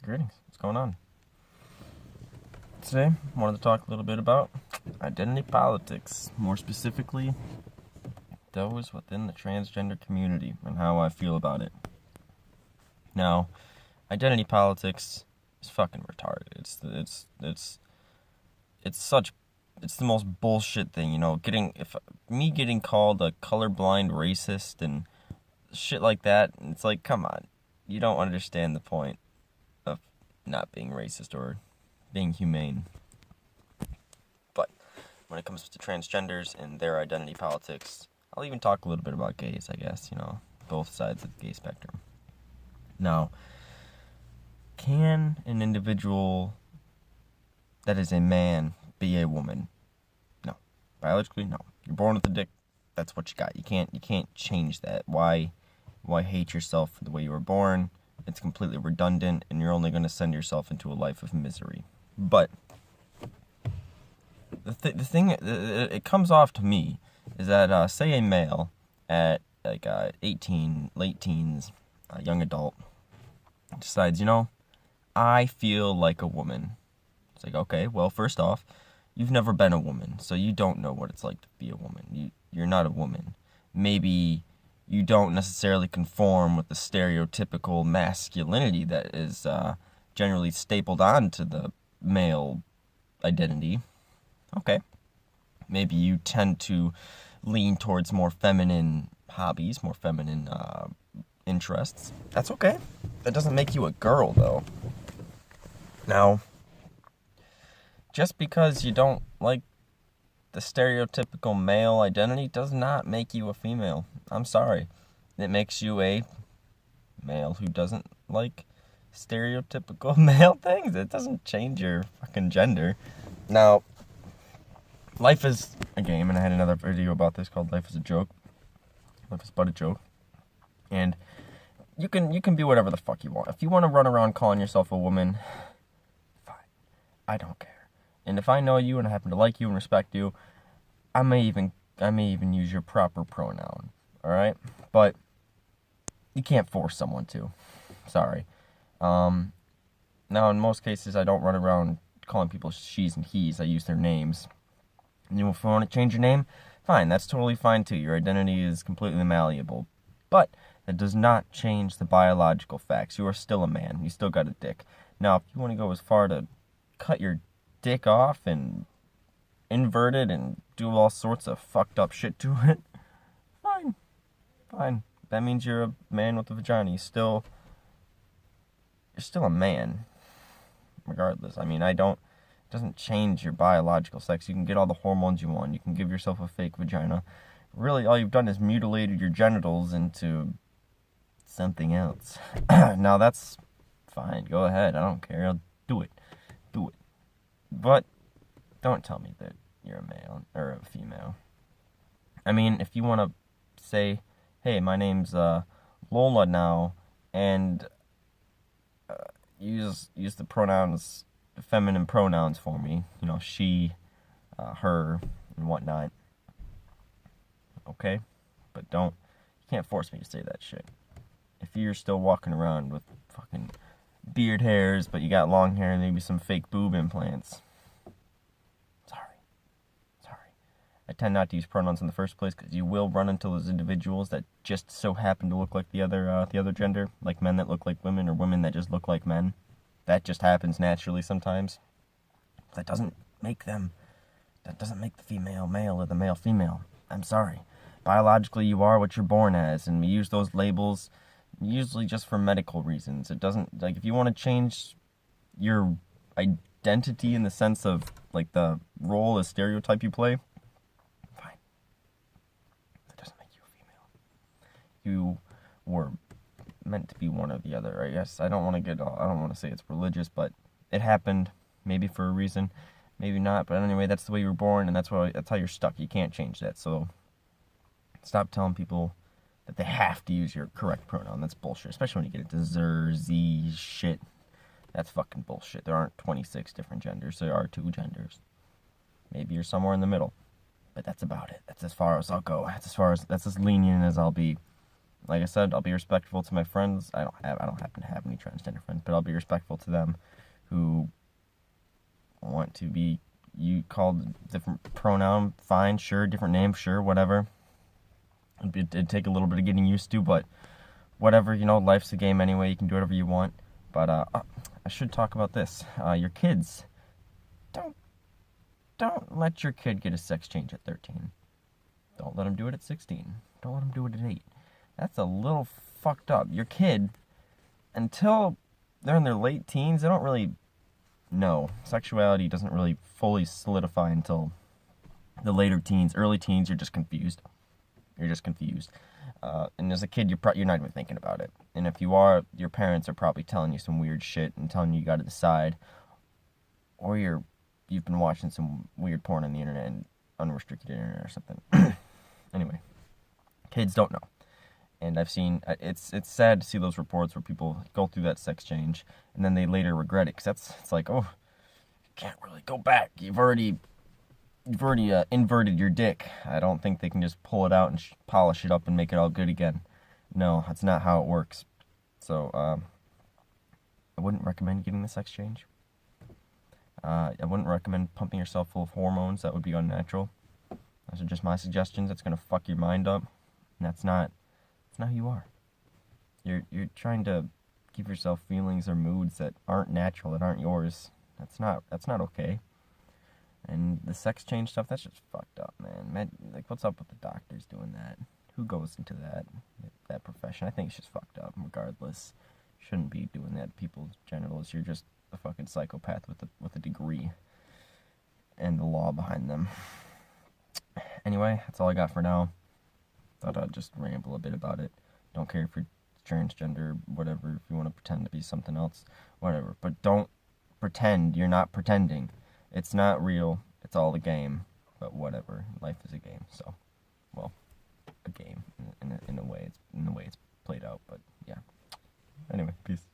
Greetings. What's going on? Today, I wanted to talk a little bit about identity politics. More specifically, those within the transgender community and how I feel about it. Now, identity politics is fucking retarded. It's the most bullshit thing, you know, getting called a colorblind racist and shit like that, it's like, come on. You don't understand the point of not being racist or being humane. But when it comes to transgenders and their identity politics, I'll even talk a little bit about gays, I guess, you know, both sides of the gay spectrum. Now, can an individual that is a man be a woman? No. Biologically, no. You're born with a dick, that's what you got. You can't change that. Why hate yourself for the way you were born? It's completely redundant, and you're only going to send yourself into a life of misery. But the thing it comes off to me is that say a male at like 18, late teens, a young adult, decides, you know, I feel like a woman. It's like, okay, well, first off, you've never been a woman, so you don't know what it's like to be a woman. You're not a woman. Maybe you don't necessarily conform with the stereotypical masculinity that is generally stapled onto the male identity. Okay. Maybe you tend to lean towards more feminine hobbies, more feminine interests. That's okay. That doesn't make you a girl, though. Now, just because you don't like the stereotypical male identity does not make you a female. I'm sorry. It makes you a male who doesn't like stereotypical male things. It doesn't change your fucking gender. Now, life is a game, and I had another video about this called Life is a Joke. Life is but a joke. And you can be whatever the fuck you want. If you want to run around calling yourself a woman, fine. I don't care. And if I know you and I happen to like you and respect you, I may even use your proper pronoun. All right? But you can't force someone to. Sorry. Now, in most cases, I don't run around calling people she's and he's. I use their names. And if you want to change your name, fine. That's totally fine, too. Your identity is completely malleable. But that does not change the biological facts. You are still a man. You still got a dick. Now, if you want to go as far to cut your dick off and invert it and do all sorts of fucked up shit to it, fine. That means you're a man with a vagina. You're still a man, regardless. I mean, it doesn't change your biological sex. You can get all the hormones you want. You can give yourself a fake vagina. Really, all you've done is mutilated your genitals into something else. Now, that's fine. Go ahead. I don't care. I'll do it. But don't tell me that you're a male or a female. I mean, if you want to say, hey, my name's Lola now, and use the pronouns, the feminine pronouns for me, you know, she, her, and whatnot. Okay? But you can't force me to say that shit. If you're still walking around with fucking beard hairs, but you got long hair and maybe some fake boob implants, I tend not to use pronouns in the first place because you will run into those individuals that just so happen to look like the other gender, like men that look like women or women that just look like men. That just happens naturally sometimes. That doesn't make the female male or the male female. I'm sorry. Biologically, you are what you're born as, and we use those labels usually just for medical reasons. It doesn't, like, if you want to change your identity in the sense of, like, the role, the stereotype you play, you were meant to be one or the other, I guess. I don't want to say it's religious, but it happened, maybe for a reason, maybe not, but anyway, that's the way you were born, and that's how you're stuck. You can't change that, so stop telling people that they have to use your correct pronoun. That's bullshit, especially when you get into Z shit. That's fucking bullshit. There aren't 26 different genders, there are 2 genders. Maybe you're somewhere in the middle, but that's about it. That's as far as I'll go. That's as lenient as I'll be. Like I said, I'll be respectful to my friends. I don't happen to have any transgender friends, but I'll be respectful to them who want to be you called different pronoun. Fine, sure, different name, sure, whatever. It'd take a little bit of getting used to, but whatever. Life's a game anyway. You can do whatever you want. But I should talk about this. Your kids, don't don't let your kid get a sex change at 13. Don't let them do it at 16. Don't let them do it at 8. That's a little fucked up. Your kid, until they're in their late teens, they don't really know. Sexuality doesn't really fully solidify until the later teens. Early teens, you're just confused. You're just confused. And as a kid, you're not even thinking about it. And if you are, your parents are probably telling you some weird shit and telling you got to decide. Or you've been watching some weird porn on the internet and unrestricted internet or something. Anyway, kids don't know. And I've seen, it's sad to see those reports where people go through that sex change and then they later regret it. Because it's like, oh, you can't really go back. You've already inverted your dick. I don't think they can just pull it out and polish it up and make it all good again. No, that's not how it works. So, I wouldn't recommend getting the sex change. I wouldn't recommend pumping yourself full of hormones. That would be unnatural. Those are just my suggestions. That's gonna fuck your mind up. And that's not who you are. You're trying to give yourself feelings or moods that aren't natural, that aren't yours. That's not okay. And the sex change stuff, that's just fucked up, man. Like, what's up with the doctors doing that? Who goes into that profession? I think it's just fucked up, regardless. Shouldn't be doing that to people's genitals. You're just a fucking psychopath with a degree. And the law behind them. Anyway, that's all I got for now. Thought I'd just ramble a bit about it. Don't care if you're transgender, whatever. If you want to pretend to be something else, whatever. But don't pretend you're not pretending. It's not real. It's all a game. But whatever. Life is a game. So, well, a game in a way. It's played out. But yeah. Anyway, peace.